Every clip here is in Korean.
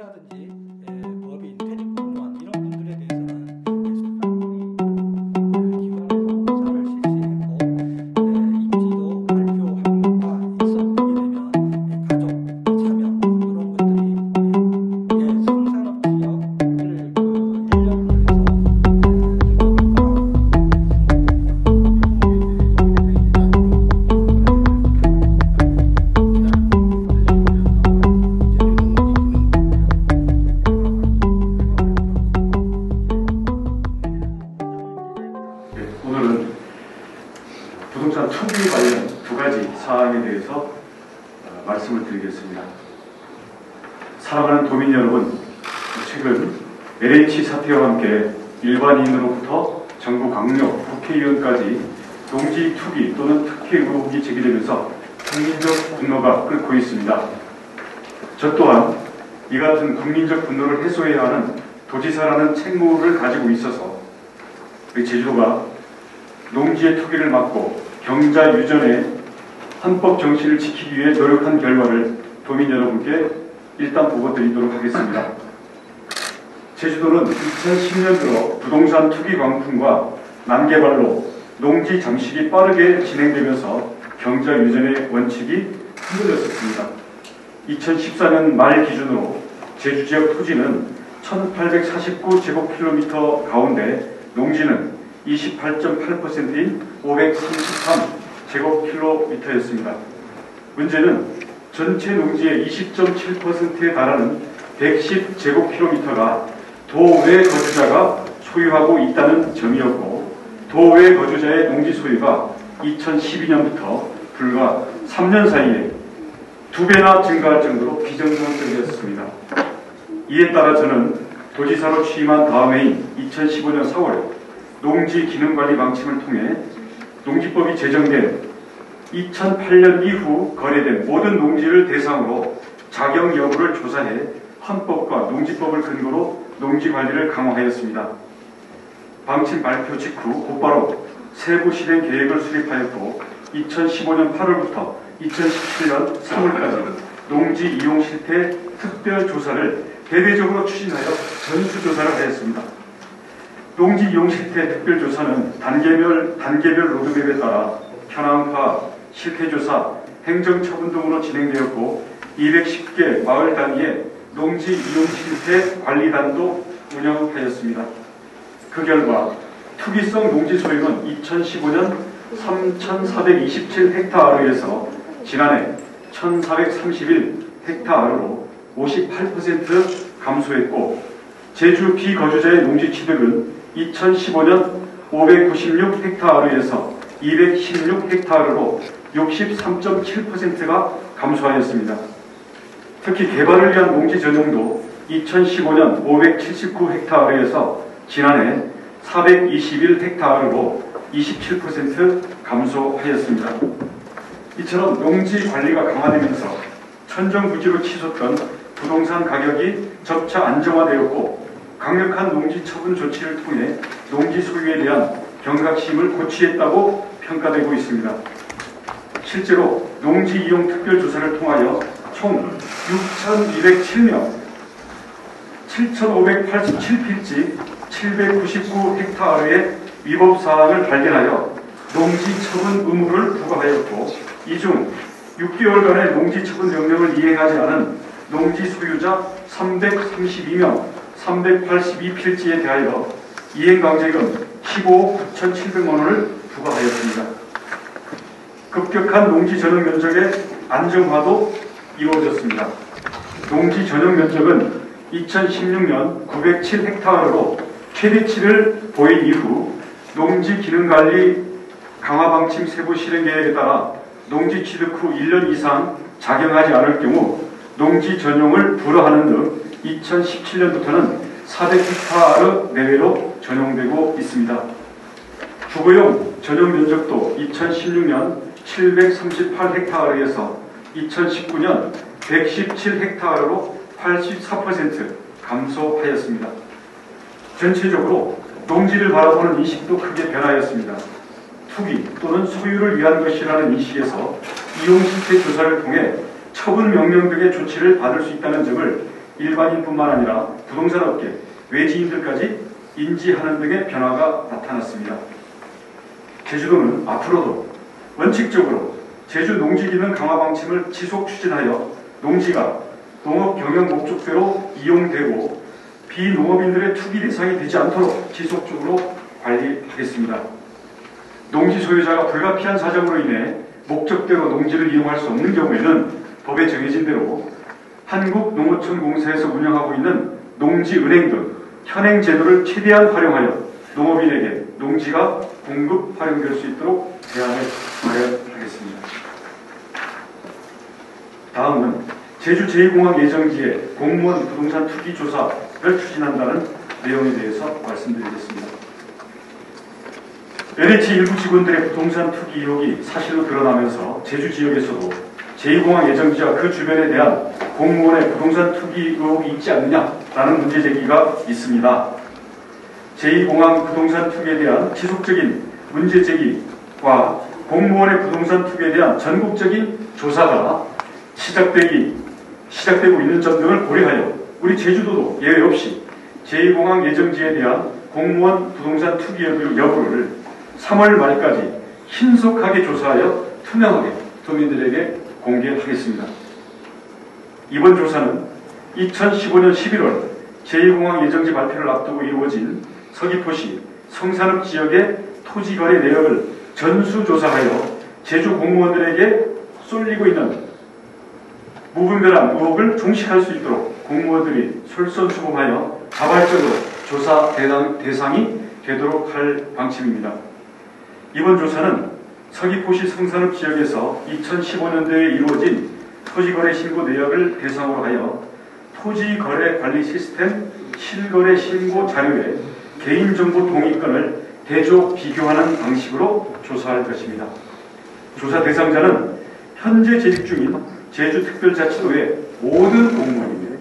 시민이라든지 법인, 퇴직공무원 이런 분들에 대해서는 소상공인 기관에서 조사를 실시했고 임시도 발표한 바 있었게 되면 가족, 차명 이런 것들이 성산업 지역을 인력으로 오늘은 부동산 투기 관련 두 가지 사항에 대해서 말씀을 드리겠습니다. 사랑하는 도민 여러분, 최근 LH 사태와 함께 일반인으로부터 정부 강력, 국회의원까지 농지 투기 또는 특혜 의혹이 제기되면서 국민적 분노가 끓고 있습니다. 저 또한 이 같은 국민적 분노를 해소해야 하는 도지사라는 책무를 가지고 있어서 우리 제주도가 농지의 투기를 막고 경자 유전의 헌법 정신을 지키기 위해 노력한 결과를 도민 여러분께 일단 보고드리도록 하겠습니다. 제주도는 2010년 들어 부동산 투기 광풍과 난개발로 농지 잠식이 빠르게 진행되면서 경자 유전의 원칙이 흔들렸었습니다. 2014년 말 기준으로 제주 지역 토지는 1849제곱킬로미터 가운데 농지는 28.8%인 533제곱킬로미터였습니다. 문제는 전체 농지의 20.7%에 달하는 110제곱킬로미터가 도외 거주자가 소유하고 있다는 점이었고, 도외 거주자의 농지 소유가 2012년부터 불과 3년 사이에 2배나 증가할 정도로 비정상적이었습니다. 이에 따라 저는 도지사로 취임한 다음 해인 2015년 4월 농지 기능관리 방침을 통해 농지법이 제정된 2008년 이후 거래된 모든 농지를 대상으로 자격 여부를 조사해 헌법과 농지법을 근거로 농지관리를 강화하였습니다. 방침 발표 직후 곧바로 세부 실행 계획을 수립하였고 2015년 8월부터 2017년 3월까지 농지 이용 실태 특별조사를 대대적으로 추진하여 전수조사를 하였습니다. 농지 이용 실태 특별조사는 단계별 로드맵에 따라 현황파, 실태조사, 행정처분 등으로 진행되었고 210개 마을 단위의 농지 이용 실태 관리단도 운영하였습니다. 그 결과 투기성 농지 소유는 2015년 3,427헥타르에서 지난해 1,431헥타르로 58% 감소했고, 제주 비거주자의 농지 취득은 2015년 596헥타르에서 216헥타르로 63.7%가 감소하였습니다. 특히 개발을 위한 농지 전용도 2015년 579헥타르에서 지난해 421헥타르로 27% 감소하였습니다. 이처럼 농지 관리가 강화되면서 천정부지로 치솟던 부동산 가격이 점차 안정화되었고, 강력한 농지 처분 조치를 통해 농지 소유에 대한 경각심을 고취했다고 평가되고 있습니다. 실제로 농지 이용 특별조사를 통하여 총 6,207명, 7,587필지, 799헥타르의 위법사항을 발견하여 농지 처분 의무를 부과하였고, 이 중 6개월간의 농지 처분 명령을 이행하지 않은 농지 소유자 332명, 382필지에 대하여 이행강제금 15억 9,700만 원을 부과하였습니다. 급격한 농지 전용 면적의 안정화도 이루어졌습니다. 농지 전용 면적은 2016년 907헥타르로 최대치를 보인 이후 농지 기능관리 강화 방침 세부 실행 계획에 따라 농지 취득 후 1년 이상 작용하지 않을 경우 농지 전용을 불허하는 등 2017년부터는 400헥타르 내외로 전용되고 있습니다. 주거용 전용 면적도 2016년 738헥타르에서 2019년 117헥타르로 84% 감소하였습니다. 전체적으로 농지를 바라보는 인식도 크게 변하였습니다. 투기 또는 소유를 위한 것이라는 인식에서 이용 실태 조사를 통해 처분 명령 등의 조치를 받을 수 있다는 점을 일반인뿐만 아니라 부동산업계, 외지인들까지 인지하는 등의 변화가 나타났습니다. 제주도는 앞으로도 원칙적으로 제주 농지기능 강화 방침을 지속 추진하여 농지가 농업 경영 목적대로 이용되고 비농업인들의 투기 대상이 되지 않도록 지속적으로 관리하겠습니다. 농지 소유자가 불가피한 사정으로 인해 목적대로 농지를 이용할 수 없는 경우에는 법에 정해진 대로 한국농어촌공사에서 운영하고 있는 농지은행 등 현행 제도를 최대한 활용하여 농업인에게 농지가 공급 활용될 수 있도록 대안을 마련하겠습니다. 다음은 제주 제2공항 예정지의 공무원 부동산 투기 조사를 추진한다는 내용에 대해서 말씀드리겠습니다. LH 일부 직원들의 부동산 투기 의혹이 사실로 드러나면서 제주 지역에서도 제2공항 예정지와 그 주변에 대한 공무원의 부동산 투기 의혹이 있지 않느냐라는 문제 제기가 있습니다. 제2공항 부동산 투기에 대한 지속적인 문제 제기와 공무원의 부동산 투기에 대한 전국적인 조사가 시작되고 있는 점 등을 고려하여 우리 제주도도 예외 없이 제2공항 예정지에 대한 공무원 부동산 투기 여부를 3월 말까지 신속하게 조사하여 투명하게 도민들에게 공개하겠습니다. 이번 조사는 2015년 11월 제2공항 예정지 발표를 앞두고 이루어진 서귀포시 성산읍 지역의 토지거래 내역을 전수조사하여 제주 공무원들에게 쏠리고 있는 무분별한 의혹을 종식할 수 있도록 공무원들이 솔선수범하여 자발적으로 조사 대상이 되도록 할 방침입니다. 이번 조사는 서귀포시 성산읍 지역에서 2015년도에 이루어진 토지거래 신고 내역을 대상으로 하여 토지거래 관리 시스템 실거래 신고 자료에 개인정보 동의권을 대조 비교하는 방식으로 조사할 것입니다. 조사 대상자는 현재 재직 중인 제주특별자치도의 모든 공무원입니다.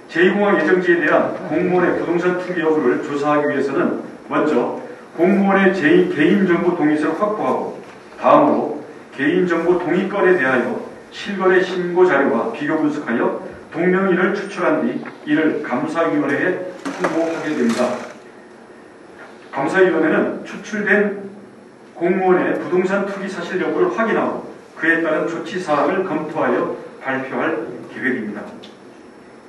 제2공항 예정지에 대한 공무원의 부동산 투기 여부를 조사하기 위해서는 먼저 공무원의 개인정보 동의서를 확보하고 다음으로 개인정보 동의권에 대하여 실거래 신고 자료와 비교 분석하여 동명이를 추출한 뒤 이를 감사위원회에 통보하게 됩니다. 감사위원회는 추출된 공무원의 부동산 투기 사실 여부를 확인하고 그에 따른 조치 사항을 검토하여 발표할 계획입니다.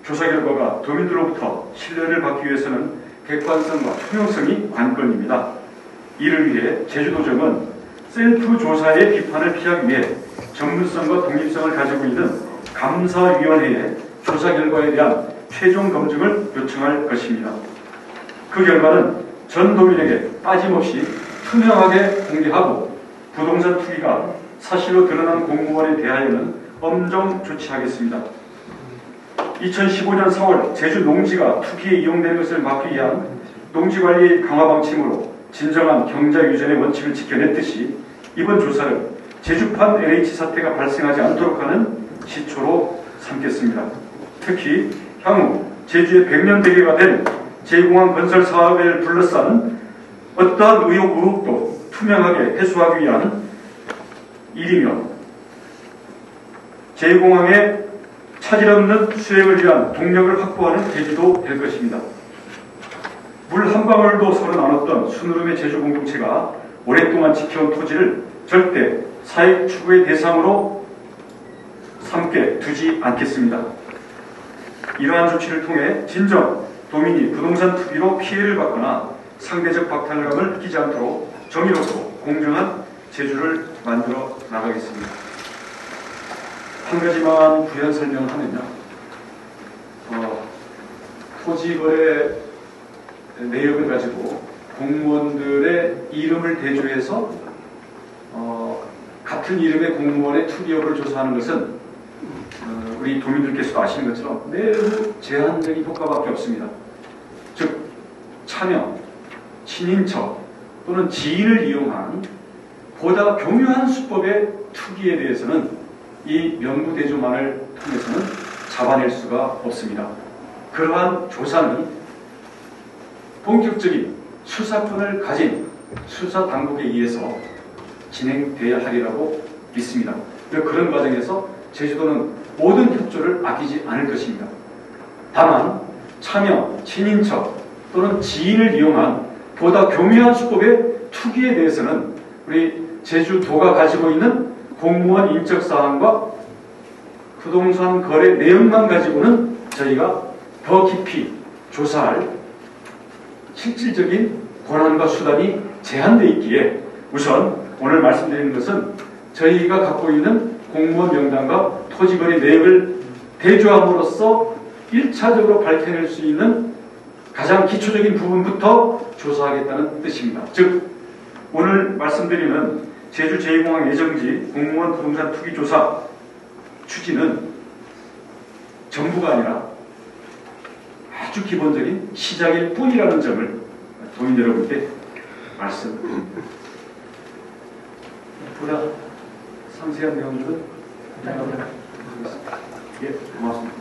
조사 결과가 도민들로부터 신뢰를 받기 위해서는 객관성과 투명성이 관건입니다. 이를 위해 제주도정은 셀프 조사의 비판을 피하기 위해 전문성과 독립성을 가지고 있는 감사위원회에 조사 결과에 대한 최종 검증을 요청할 것입니다. 그 결과는 전 도민에게 빠짐없이 투명하게 공개하고 부동산 투기가 사실로 드러난 공무원에 대하여는 엄정 조치하겠습니다. 2015년 4월 제주 농지가 투기에 이용되는 것을 막기 위한 농지관리 강화 방침으로 진정한 경자 유전의 원칙을 지켜냈듯이 이번 조사를 제주판 LH 사태가 발생하지 않도록 하는 시초로 삼겠습니다. 특히 향후 제주의 100년 대계가 될 제2공항 건설 사업을 둘러싼 어떠한 의혹도 투명하게 해소하기 위한 일이며 제2공항의 차질 없는 수행을 위한 동력을 확보하는 제주도 될 것입니다. 물 한 방울도 서로 나눴던 순으름의 제주 공동체가 오랫동안 지켜온 토지를 절대 사익 추구의 대상으로 삼게 두지 않겠습니다. 이러한 조치를 통해 진정 도민이 부동산 투기로 피해를 받거나 상대적 박탈감을 느끼지 않도록 정의롭고 공정한 제주를 만들어 나가겠습니다. 한 가지만 부연 설명을 하면요. 토지거래 내역을 가지고 공무원들의 이름을 대조해서 같은 이름의 공무원의 투기 여부를 조사하는 것은 우리 도민들께서도 아시는 것처럼 매우 제한적인 효과밖에 없습니다. 즉 차명, 친인척 또는 지인을 이용한 보다 교묘한 수법의 투기에 대해서는 이 명부대조만을 통해서는 잡아낼 수가 없습니다. 그러한 조사는 본격적인 수사권을 가진 수사당국에 의해서 진행돼야 하리라고 믿습니다. 그런 과정에서 제주도는 모든 협조를 아끼지 않을 것입니다. 다만 참여, 친인척 또는 지인을 이용한 보다 교묘한 수법의 투기에 대해서는 우리 제주도가 가지고 있는 공무원 인적사항과 부동산 거래 내용만 가지고는 저희가 더 깊이 조사할 실질적인 권한과 수단이 제한되어 있기에 우선 오늘 말씀드리는 것은 저희가 갖고 있는 공무원 명단과 토지거래 내역을 대조함으로써 1차적으로 밝혀낼 수 있는 가장 기초적인 부분부터 조사하겠다는 뜻입니다. 즉 오늘 말씀드리는 제주 제2공항 예정지 공무원 부동산 투기 조사 추진은 전부가 아니라 아주 기본적인 시작일 뿐이라는 점을 도민 여러분께 말씀드립니다. 보다 상세한 내용들은 예, 고맙습니다.